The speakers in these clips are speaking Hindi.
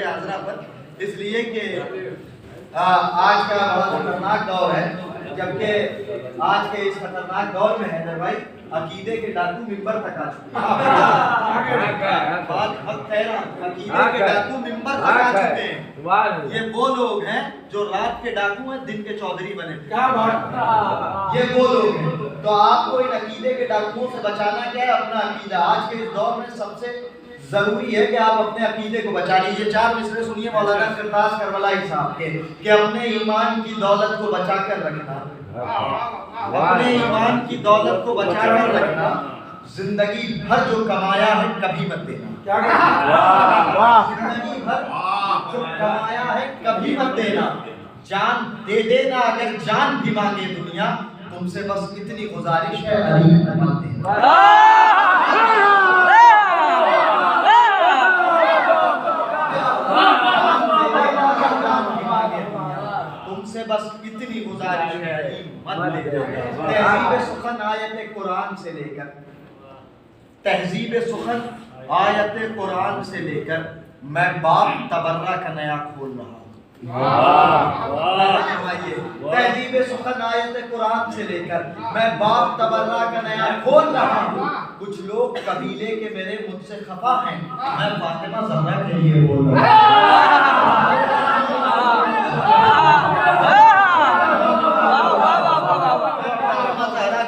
हाजरा पर इसलिए कि आज का बड़ा खतरनाक दौर है, जबकि आज के इस खतरनाक दौर में हैदर भाई अकीदे के डाकू मिंबर तक आ चुके हैं। अकीदे के डाकू मिंबर तक आ चुके हैं। ये वो लोग हैं जो रात के डाकू हैं, दिन के चौधरी बने। क्या बात! ये वो लोग हैं। तो आपको इन अकीदे के डाकुओं से बचाना क्या है? अपना अकीदा। आज के इस दौर में सबसे जरूरी है कि आप अपने अकीदे को बचा लीजिए। 4 मिसरे सुनिए मौलाना सरताज करबलाई साहब के कि अपने ईमान की दौलत को बचा कर रखना, अपने ईमान की दौलत को बचा कर रखना, जिंदगी भर जो कमाया है कभी मत देना। क्या जिंदगी भर जो कमाया है कभी मत देना। जान दे देना अगर जान भी मांगे दुनिया, तुमसे बस इतनी गुजारिश है अली मत देना। तुमसे बस इतनी गुजारिश है मत देना। तहजीब सुखन आयत कुरान से लेकर, तहजीब सुखन आयत कुरान से लेकर मैं बाप तबर्रा का नया खोल रहा हूँ। तहजीब सुखन आयत कुरान से लेकर मैं बाप तबर्रा का नया खोल रहा हूँ। कुछ लोग कबीले के मेरे मुझसे खफा हैं, मैं फातिमा ज़हरा के लिए बोल रहा हूँ।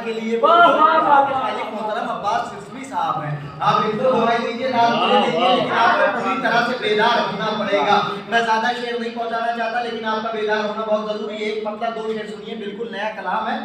के लिए साहब हैं, आप इनको दवाई दीजिए, नाम दीजिए, लेकिन आपको पूरी तरह से बेदार होना पड़ेगा। मैं ज्यादा शेर नहीं पहुंचाना चाहता, लेकिन आपका बेदार होना बहुत जरूरी है। एक मतलब 2 शेर सुनिए, बिल्कुल नया कलाम है।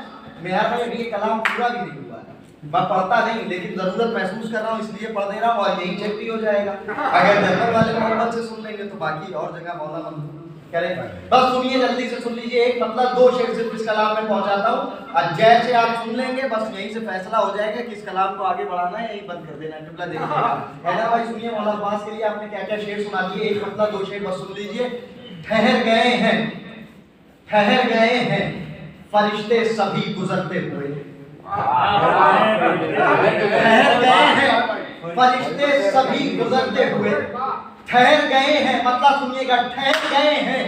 मेरा भाई अभी ये कलाम पूरा भी नहीं हुआ है, मैं पढ़ता नहीं, लेकिन जरूरत महसूस कर रहा हूँ इसलिए पढ़ दे रहा हूँ, और यही चेक भी हो जाएगा। अगर जनरल वाले मोहम्मद से सुन लेंगे तो बाकी और जगह मौला मंजूर करें। बस सुनिए, जल्दी से सुन लीजिए। एक मतलब 2 शेर सिर्फ इस कलाम में पहुंचाता हूँ, और जैसे आप सुन लेंगे बस यहीं से फैसला हो जाएगा कि इस कलाम को आगे बढ़ाना है, यहीं बंद कर देना है। किबला देखिएगा। हैदर भाई सुनिए, मौला अब्बास के लिए आपने क्या क्या शेर सुना दिए। एक मतलब 2 शेर बस सुन लीजिए। ठहर गए हैं, ठहर गए हैं फरिश्ते सभी गुजरते हुए। ठहर गए हैं फरिश्ते सभी गुजरते हुए। ठहर गए हैं मतलब सुनिएगा, ठहर गए हैं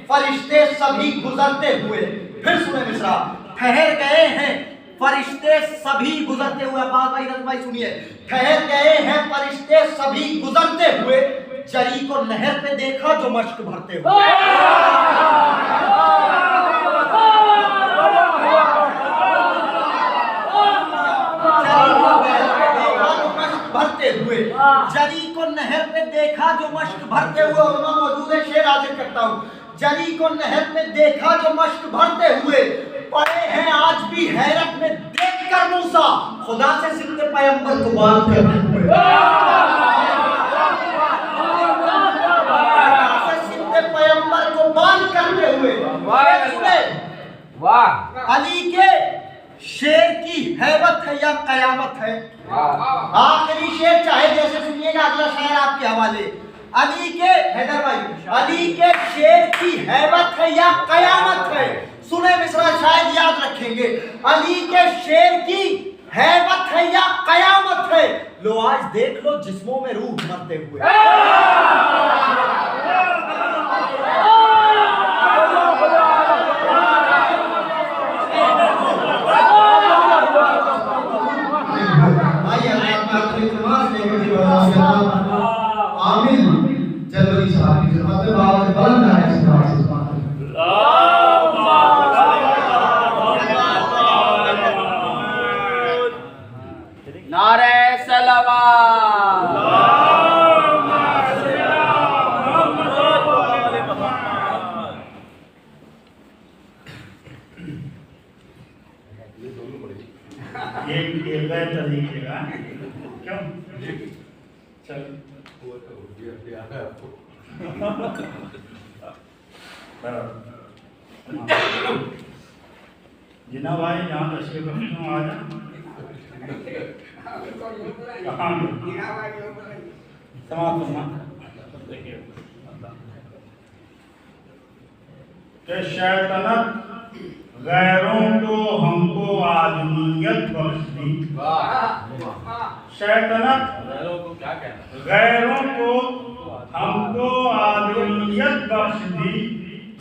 फरिश्ते सभी गुजरते हुए। फिर सुने मिसरा, ठहर गए हैं फरिश्ते सभी गुजरते हुए। अब्बास भाई, रज़ भाई सुनिए। ठहर गए हैं फरिश्ते सभी गुजरते हुए, जरी को नहर पे देखा जो मश्क भरते हुए। भरते हुए, जरी को नहर पे देखा जो मश्क भरते हुए। उलमा मौजूद है, शेर हाजिर करता हूँ। जरी को नहर पे देखा जो मश्क भरते हुए, पड़े हैं आज भी हैरत में देखकर मूसा खुदा से जिंदे पैगंबर को बात करते हुए। जिंदे पैगंबर को बात करते हुए। वाह! अली के शेर की हैबत है या कयामत है। आखिरी शेर चाहे जैसे सुनिएगा, अगला शायर आपके हवाले। अली के, हैदर भाई, अली के शेर की हैबत है या कयामत है। सुने मिसरा, शायद याद रखेंगे। अली के शेर की हैबत है या कयामत है। लो आज देख लो जिस्मों में रूह मरते हुए। आमिल जनवरी साहब की खिदमत में बात बुलंद है। नारे सलावत। ये बेहतर दिखेगा क्यों? चल जिना भाई यहाँ तशरीफ रखते हो, आ जा। कि शैतानत गैरों को हमको आदमियत बख्श दी। शैतानत गैरों को हमको आदमी तबीयत बख्श दी,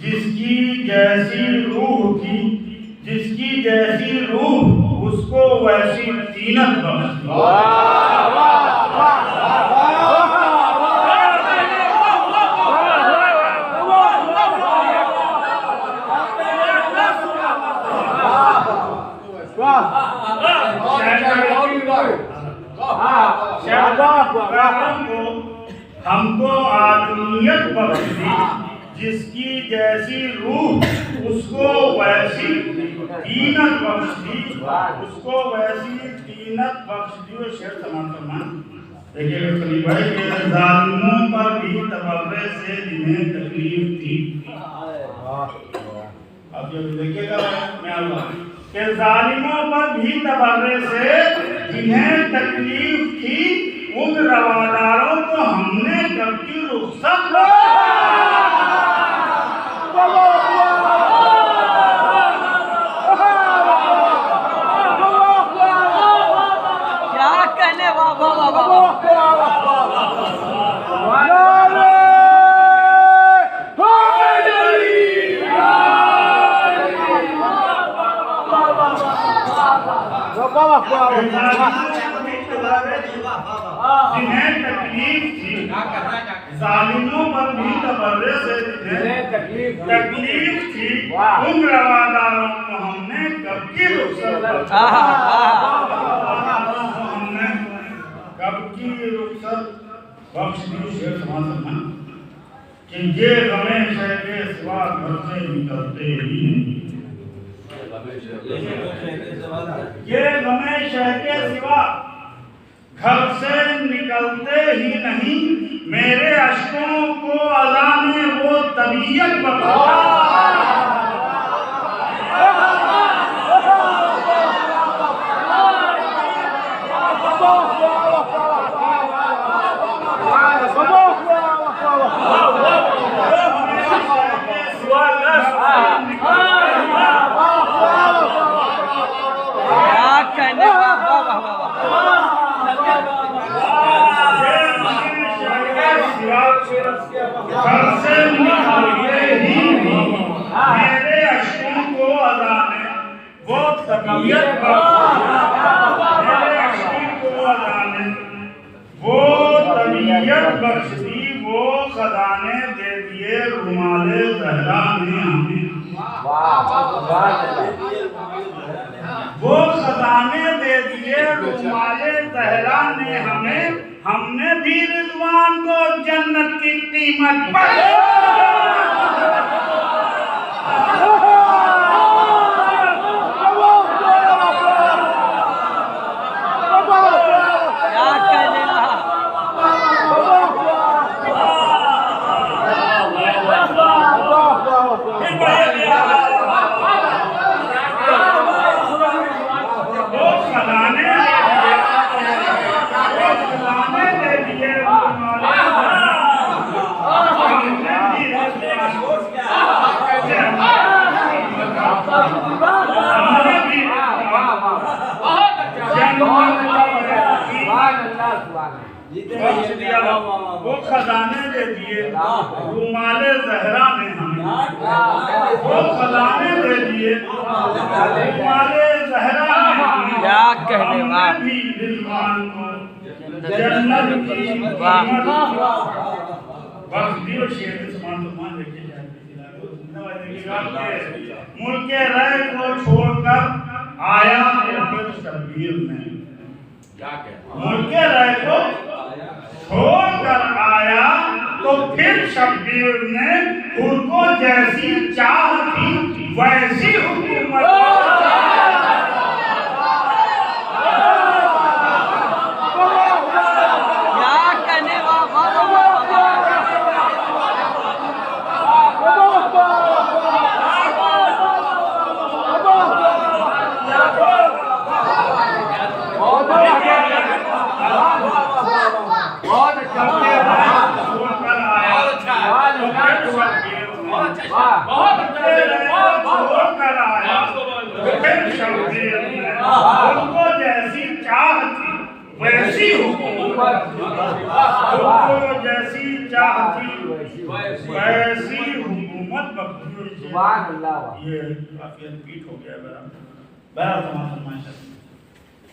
जिसकी जैसी रूह थी, जिसकी जैसी रूह उसको वैसी तीनत बख्श दी। हमको आदमियत बख्श दी, जिसकी जैसी रूह उसको वैसी तीनत बख्श दी, उसको वैसी तीनत बख्श दी। वो शेर समान देखिए करीब भाई के जालिमों पर भी तबर्रे से जिन्हें तकलीफ थी। अब जो देखिएगा कि जालिमों पर भी तबर्रे से जिन्हें तकलीफ थी, उन रवादारों को हमने कब की रुखसत क्या कहने बाबा जिन्हें तकलीफ थी, जालिमों पर भी तबर्रे से जिन्हें तकलीफ थी, उन रवादारों को हमने कब की रुखसत हमने कब की रुखसत बख्श दी। शेर समान कि ये हमेशा के सिवा घर से निकलते ही नहीं, ये हमेशा के सिवा घर से निकलते ही नहीं, मेरे अश्कों को अज़ा ने वो तबीयत घर से निकलते ही मेरे अश्कों को अज़ा ने वो तबीयत मेरे अश्कों को अज़ा ने वो तबीयत बख्श दी। वो खजाने दे दिए रुमाले ज़हरा ने हमें, वो खजाने दे दिए रुमाले ज़हरा ने हमें, हमने भी रिज़वान को जन्नत की कीमत पर वो खजाने दे दिए रुमाले ज़हरा ने हमें, वो खजाने दे दिए रुमाले ज़हरा ने हमें, क्या कहने भी रिज़वान को जन्नत की कीमत बख्श दी। और शेर समान देखिए मुल्क रह को छोड़कर आया फिर शब्बीर ने, मुल्क रह को छोड़कर आया तो फिर शब्बीर ने खुद को जैसी चाह थी वैसी हुकूमत उनको जैसी चाह थी वैसी हुकूमत, उनको जैसी चाह थी वैसी हुकूमत बख्शी। ये काफी रिपीट हो गया मेरा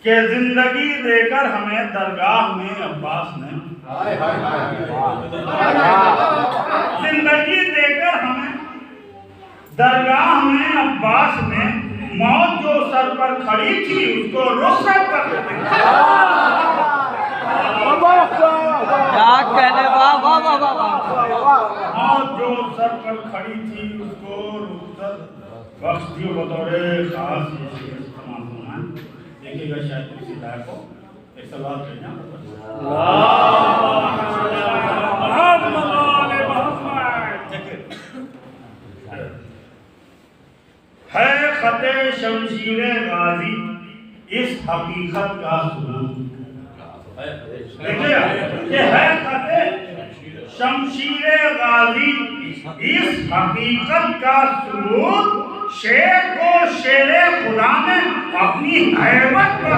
कि जिंदगी देकर हमें दरगाह में अब्बास ने, जिंदगी देकर हमें दरगाह में अब्बास ने, मौत जो सर पर खड़ी थी उसको रुखसत कर देते। क्या कहने, वाह वाह वाह वाह वाह। मौत जो सर पर खड़ी थी उसको रुखसत बख्श दियो बतौरे खास। देखिएगा शायद किसी लायक को एक सवाल करना है खते शमशीर गाजी इस हकीकत का सबूत। देखिएगा कि है खते शमशीर गाजी इस हकीकत का सबूत। शेर को शेरे खुदा ने अपनी हैबत पर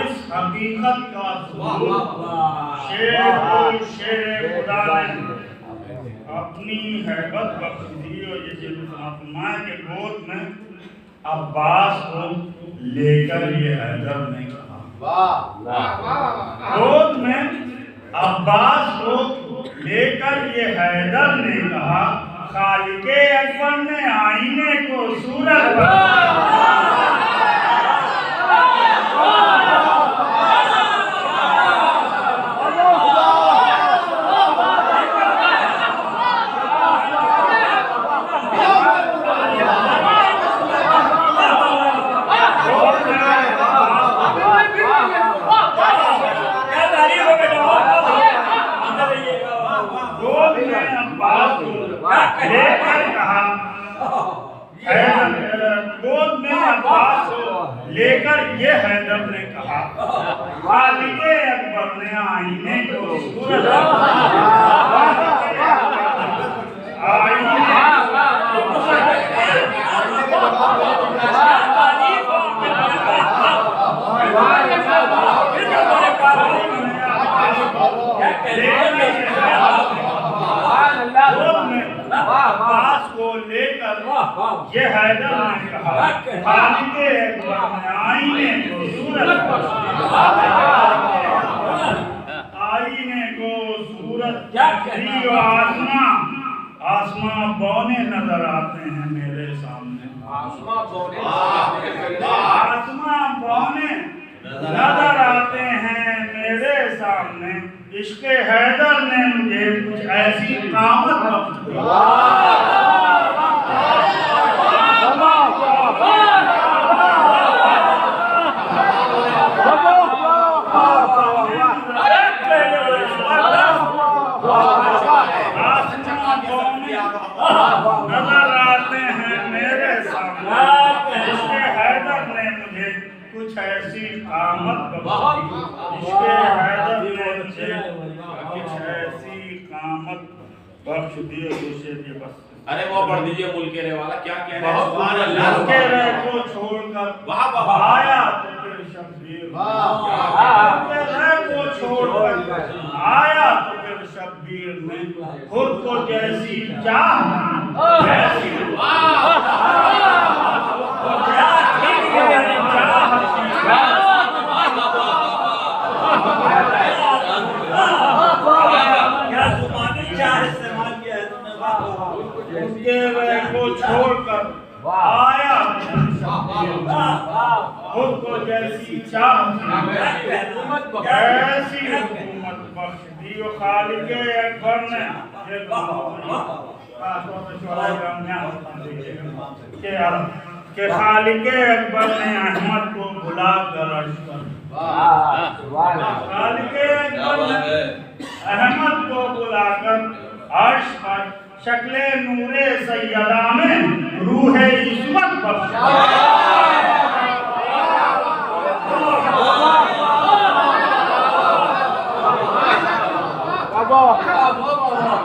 इस हकीकत का सबूत। शेर को शेरे खुदा ने अपनी हैबत बख्श दी। और ये महात्मा के गोद में अब्बास को लेकर ये हैदर ने कहा, गोद में अब्बास को लेकर ये हैदर ने कहा, खालिके अकबर ने आईने को सूरत लेकर ये हैदर ने कहा, खालिके अकबर ने आईने को सूरत अब्बास को लेकर ये हैदर ने कहा, खालिके अकबर ने आईने को सूरत दी। आसमां बौने नजर आते हैं मेरे सामने, आसमां बौने नजर आते हैं मेरे सामने। इश्क़ हैदर ने मुझे कुछ ऐसी कामत बख्श दी। नजर आते हैं मेरे सामने। इश्क़ हैदर ने मुझे कुछ ऐसी कामत बख्श दी। इश्क़ हैदर ने मुझे कुछ ऐसी कामत बख्श दी। बस अरे वो पढ़ दीजिए मुल्के रे वाला क्या कह रहे हैं। सुभान अल्लाह। मुल्के रे को छोड़कर वाह वाह आया तो फिर शब्बीर। मुल्के रे को छोड़कर आया तो फिर शब्बीर ने खुद को जैसी चाह वैसी को छोड़कर आया खुद को जैसी चाह ऐसी हुकूमत बख्श दी। खालिके अकबर ने के खालिके अकबर ने अहमद को बुलाकर अर्ज कर, खालिके अकबर ने अहमद को बुलाकर अर्श पर शक्ले नूरे सैयदा में रूहे इस्मत बख्शा।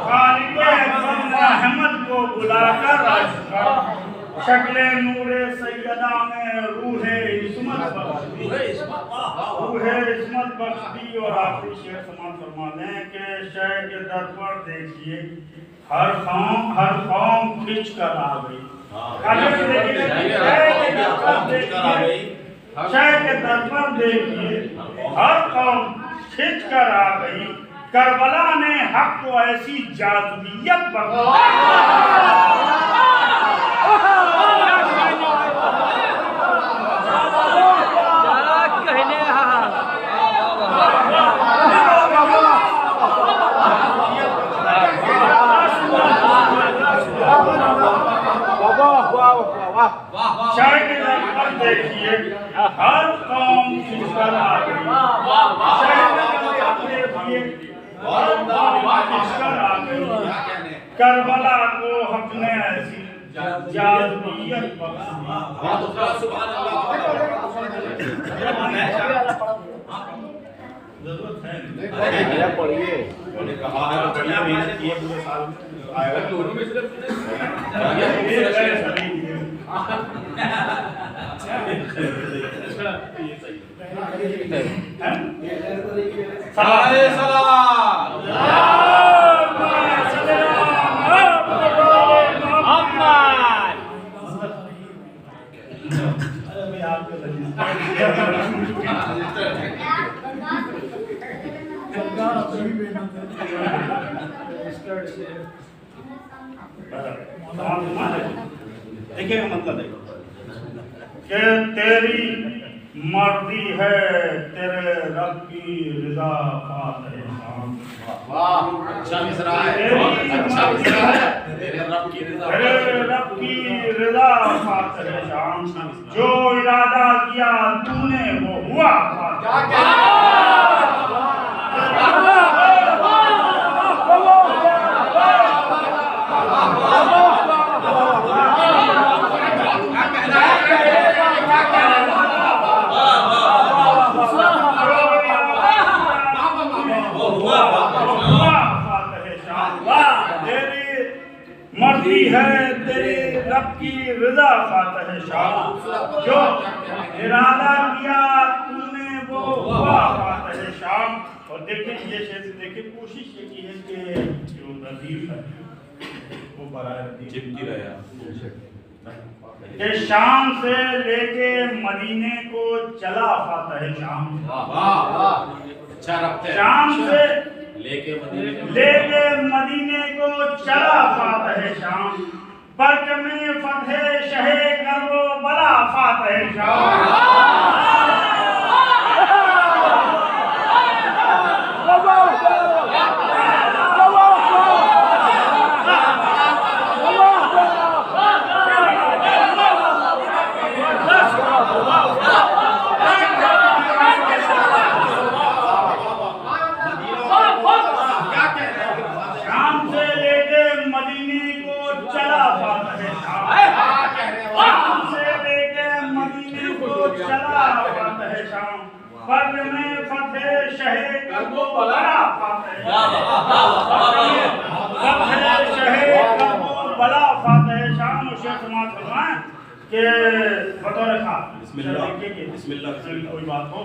खालिके अकबर ने अहमद को बुलाकर अर्श पर शक्ले नूरे सैयदा में रूहे इस्मत बख्शी और आखिरी शेर समाप्त फरमा दें कि शय के दर पर देखिए हर कौम खिंच कर आ गई। शय के दर पर देखिए हर कौम खिंच कर आ गई। करबला ने हक को ऐसी जाज़बियत बख्शी। शय के दर पर देखिए हर कौम खिंच कर आ गई। शय के दर पर देखिए हर कौम खिंच कर आ गई। करबला को हक ने ऐसी जाज़बियत बख्शी। जरूरत है पढ़िए कहा है बढ़िया मेहनत की है पूरे साल में आएगा दोनों में सिर्फ देखिए मतलब कि तेरी मर्जी है तेरे रब की रज़ा फातिह शाम। वाह अच्छा मिसरा है अच्छा मिसरा है तेरे रब की रज़ा फातिह शाम। जो इरादा किया तूने वो हुआ। मर्जी है तेरे रब की रज़ा फातिह शाम। जो इरादा किया तूने वो हुआ फातिह शाम। और देखिए ये शेर देखिए कोशिश ये की है कि जो नज़ीर है वो बराए चिपकी रहा कि शाम से लेके मदीने को चला फातिह शाम। वाह अच्छा रखते हैं शाम से लेके मदीने को चला फातिह शाम। परचमे फतेह शहे करो बला फातिह शाम। कोई बात हो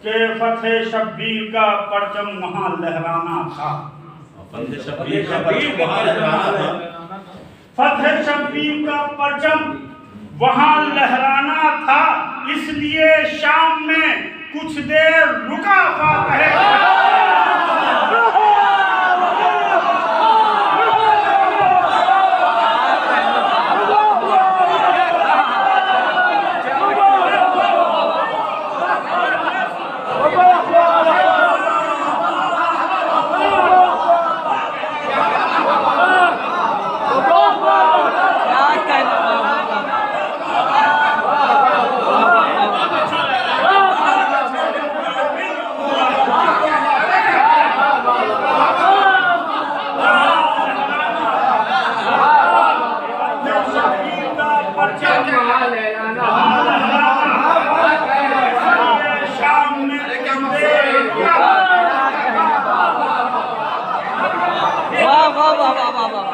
कि फतेह शब्बीर का परचम वहाँ लहराना था। फतेह शब्बीर का परचम वहाँ लहराना था। इसलिए शाम में कुछ देर रुका फातिह। वाह वाह वाह वाह वाह वाह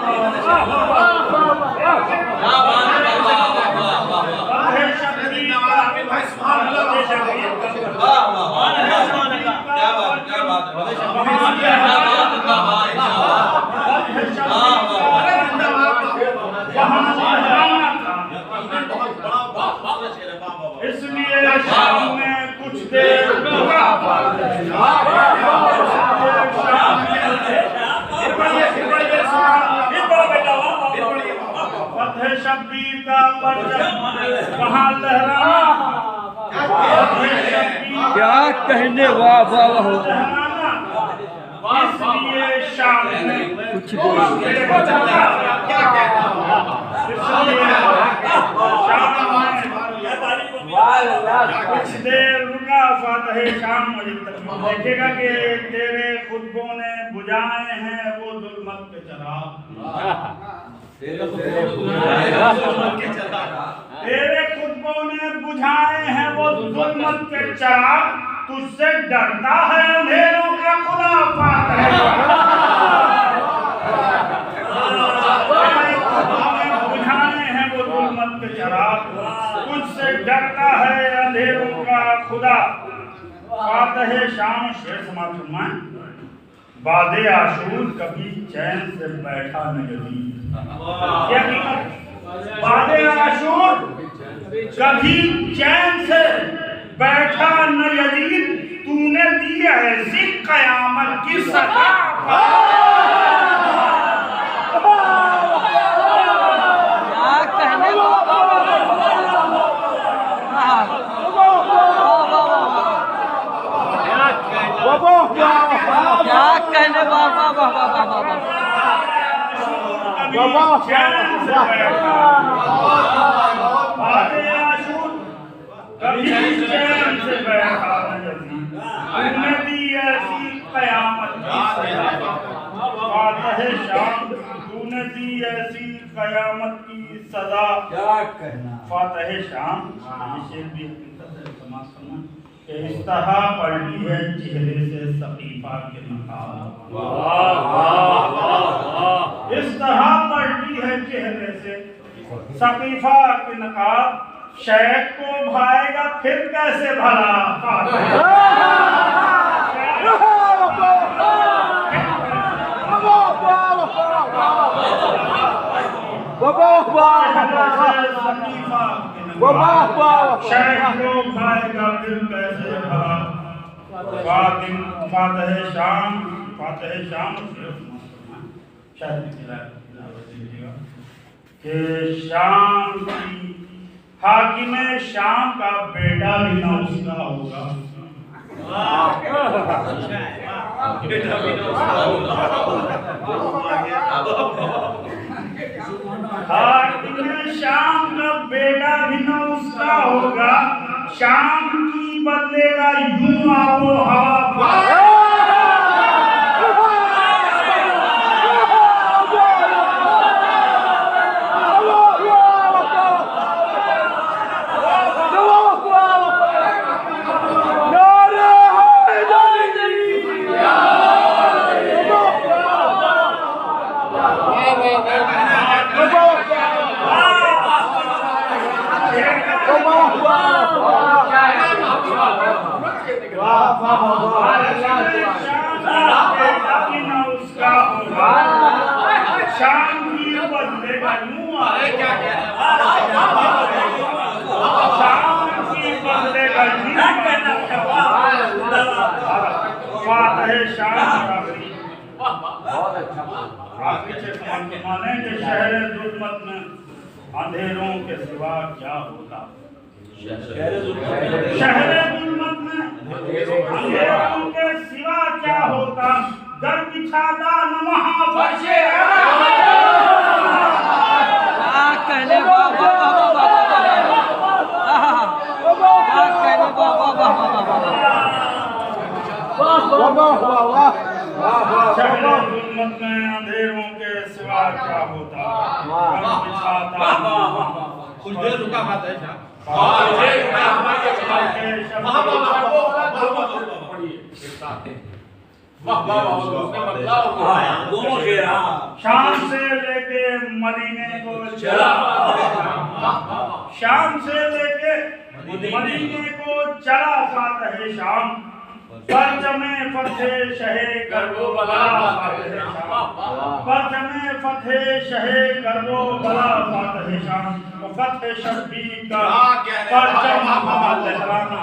इसलिए शाम में कुछ देर फतेह शब्बीर का परचम वहाँ लहराना, क्या कहने वाह वाह वाह इसलिए शाम में कुछ बोलो कुछ देर रुका फतेह शाम देखेगा कि तेरे खुतबों ने बुझाए हैं वो जुल्मत के चराग, तेरे खुतबों ने बुझाए हैं वो जुल्मत के चराग, तुझसे डरता है अंधेरों का खुदा फतेह बुझाए हैं वो जुल्मत के चराग, तुझसे डरता है अंधेरों का खुदा। फतेह शाम शेर समाप्त फरमाएं। बादे आशूर कभी चैन से बैठा न यजीद, क्या कीमत? बादे आशूर कभी चैन से बैठा न यजीद, तूने दी ऐसी कयामत की सजा। क्या कहने वाह वाह वाह वाह वाह कभी चैन से बैठा तूने दी ऐसी कयामत की सजा। फतेह शाम तूने दी ऐसी कयामत की सजा। क्या कहना फतेह शाम ये शेर भी समाज करना कि इस तरह पलटी है चेहरे से सकीफा के नकाब, इस तरह पलटी है चेहरे से सकीफा के नकाब, शेख को भाएगा फिर कैसे भला। शेख को भाएगा फिर कैसे भला। फतेह शाम कि शाम की हाकिम शाम का बेटा भी ना उसका होगा, हाकिम शाम का बेटा भी ना उसका होगा, शाम की बदलेगा यूं आबो हवा। शाम की बदलेगा यूं शाम की बदलेगा फतेह शाम माने कि शहर जुल्मत में अंधेरों के सिवा क्या होता, शहर जुल्मत में अंधेरों के सिवा क्या होता, घर बिछाता न वहाँ फर्शे। क्या कहने वाह वाह वाह क्या कहने वाह वाह वाह शहर जुल्मत में अंधेरों के सिवा क्या होता, घर बिछाता कुछ देर रुका बात है शाम से लेके मदीने को चला, शाम से लेके मदीने को चला साथ है शाम, परचमे फथे शहे करबो बला फातह शाम, परचमे फथे शहे करबो बला फातह शाम, फतेह शब्बी का परचम लहराना।